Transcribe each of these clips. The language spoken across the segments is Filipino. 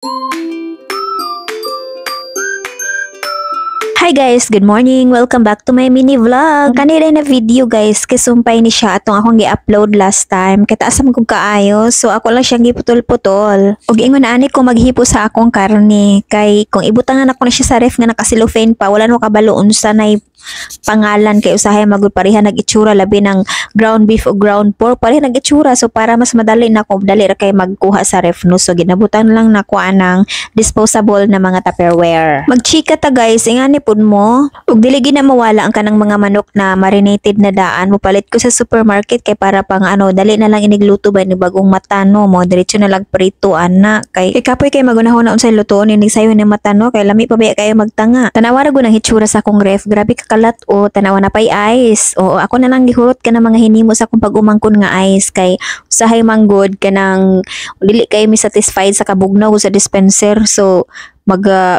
Hi guys, good morning. Welcome back to my mini vlog. Kanila na video guys, kisumpay ni siya atong akong gi-upload last time. Kaya asam kong kaayo, so ako lang siyang giputol-putol. Og ingon na ani ko maghipo sa akong karne. Kay kung ibutangan ako na siya sa ref nga nakasilofane pa, wala no kabalo unsa nay pangalan kay usahay magud pareha nag-itsura labi ng ground beef o ground pork pareha nag-itsura, so para mas madali na ko dali ra kay magkuha sa ref no, so ginabutan lang na ko anang disposable na mga tupperware. Magchika ta guys, ingani pud mo ug dili gina mawala ang kanang mga manok na marinated na daan mopalit ko sa supermarket kay para pang dali na lang inigluto ba ni bagong mata no, mo diretso na lang prito ana kay kapoy kay magunahon na unsay lutoon ni sayo ni mata no, kay lami pa ba kayo magtanga. Tanawara gud ang hitsura sa akong ref, grabe kalat o tanawa na pay ice. O ako na lang gihurot ka ng mga hinimo sa akong pag-umangkon nga ice kay usahay manggod ka ng dili kay mi satisfied sa kabugnaw sa dispenser, so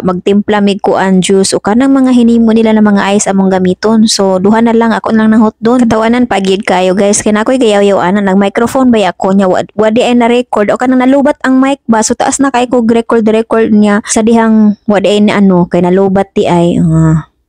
magtimpla mig kuan juice o kanang mga hinimo nila ng mga ice among gamiton, so duha na lang ako lang nang hot doon. Katawanan pagid kayo guys kay nakoy gayaw-yawan nag microphone ba ako nya wadi ay na record o kanang nalubat ang mic ba, so taas na kay ko record niya sa dihang wadi ay na kay nalubat ti ay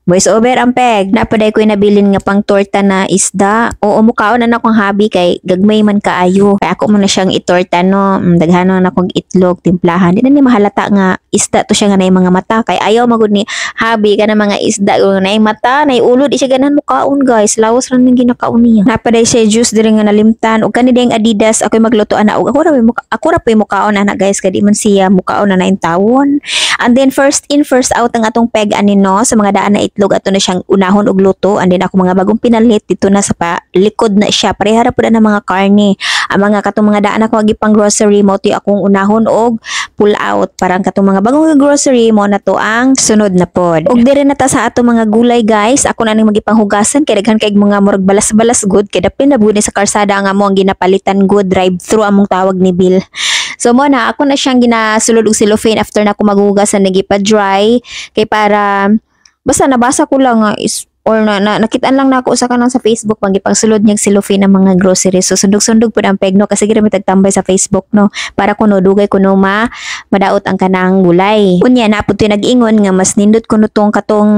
voice over ang peg. Napaday ko nabilin nga pang torta na isda. Oo, mukaon na akong hobby kay gagmay man kaayo. Kaya ako muna siyang itorta no. Daghano na akong itlog, timplahan. Di na ni mahalata nga isda to siya nga na mga mata. Kay ayaw magud ni hobby ka na mga isda na mata, na ulod. Di siya ganahan mukaon guys. Lawas rin ng ginakaon niya. Napaday siya juice diri nga nalimtan. Ug kanina yung Adidas ako'y maglutoan na. Ug ako ra po'y mukaon na guys. Kaya di man siya mukaon na intawon. And then first in first out ang atong peg ani no sa mga daan na itlog ato na siyang unahon og luto, and then ako mga bagong pinalit dito na sa likod na siya parehara pud na mga karne. Ang mga katong mga daan ako gipang grocery mo ti akong unahon og pull out, parang katong mga bagong grocery mo na to ang sunod na pod. Og dire na ta sa ato mga gulay guys, ako na ning magipanghugasan kay daghan kay mga murag balas-balas good kay dapin na bud sa karsada nga mo ang ginapalitan good drive-thru among tawag ni Bill. So mo na ako na siyang ginasulod og cellophane after na ko maghugas na nagipa-dry kay para basta nabasa ko lang or nakitaan lang na ako sa kanang sa Facebook pagipagsulod niya cellophane ng mga groceries. So sundog-sundog po ang peg no kasi gira mi tagtambay sa Facebook no para kuno dugay kuno madaot ang kanang gulay. Unya na pud nag-ingon nga mas nindot kuno tong katong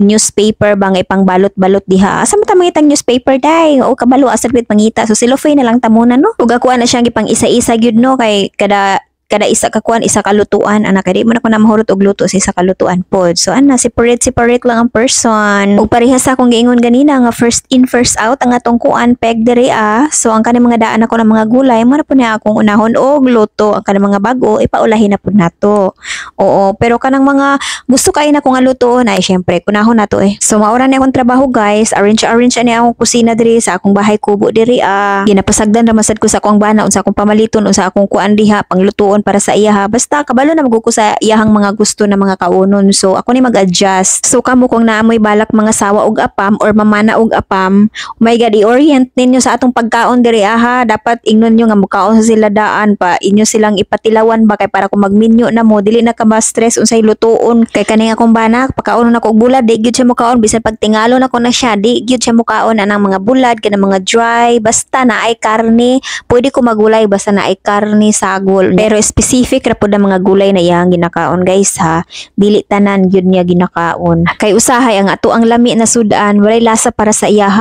newspaper ba nga ipangbalot-balot diha. Asa man ta mangitang newspaper day? O kabalo asad pit pangita. So cellophane na lang tamuna no. Ug ako na siyang gipang isa-isa gyud no kay kada isa ka kuan isa ka lutuan ana kay di man ako na mahurot og luto sa isa ka lutuan pod, so separate lang ang person. Ug parehas sa akong giingon ganina nga first in first out ang atong kuan peg diri so ang kanang mga daan ako ng mga gulay mo na po niya akong unahon og luto, ang kanang mga bago ipaulahin na pud nato. Oo, pero kanang mga gusto kay na ko nga lutoon ay syempre kunahon nato so maura ni akong trabaho guys, arrange ani akong kusina diri sa akong bahay kubo diri ginapasagdan ra masad ko sa akong bana unsa akong pamaliton unsa akong kuan diha panglutoon para sa iya basta kabalo na maguko sa iyahang mga gusto na mga kaunon, so ako ni mag-adjust. So kamo kung naamoy balak mga sawa og apam or mamana og apam, oh my god, i-orient ninyo sa atong pagkaon diri dapat ingnon nyo nga mukaon sa sila daan pa inyo silang ipatilawan ba kay para kung magminyo na mo dili na ka ma-stress unsay lutoon kay kani akong bana pagkaon na ko og bulad di gyud siya mukaon bisan pag tingalo na ko na siya di gyud siya mukaon anang mga bulad kana mga dry basta na ay karne pwede ko magulay basta na ay karne sagol, pero specific ra pud ang mga gulay na iyang ginakaon guys dili tanan gyud niya ginakaon kay usahay ang ato ang lami na sudan walay lasa para sa iya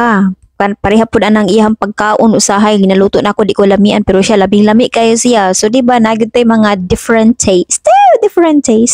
pareha pud anang iyang pagkaon usahay ginaluto na ako di ko lamian pero siya labing lami kayo siya, so di ba nagid tay mga different taste.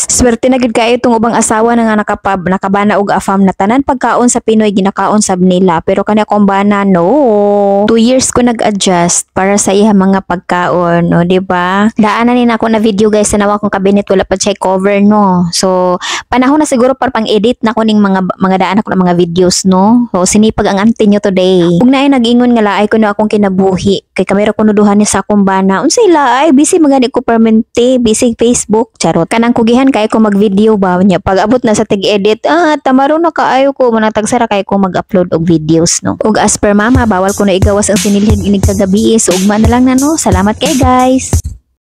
Swerte na gid kayo itong ubang asawa na nga nakabana og afam na tanan pagkaon sa Pinoy ginakaon sab nila, pero kani akong bana no 2 years ko nag-adjust para sa iya mga pagkaon no, di ba? Daanan ni ako na video guys sa nawa kong cabinet wala pa siya cover no, so panahon na siguro para pang edit na ko ning mga daan ako ng mga videos no, so sinipag ang auntie nyo today. Ug naay nag-ingon nga laay ko na akong kinabuhi kay kamera ko nuduhan ni sa akong bana unsay laay busy magani ko permanente busy Facebook charot kanang kugihan kay ko mag-video ba nya pag abot na sa tig-edit tamaro na kaayo ko manatagsara kay ko mag-upload og videos no. Ug as per mama bawal ko na igawas ang sinilhig inig kagabi so ugma na lang na no. Salamat kay guys.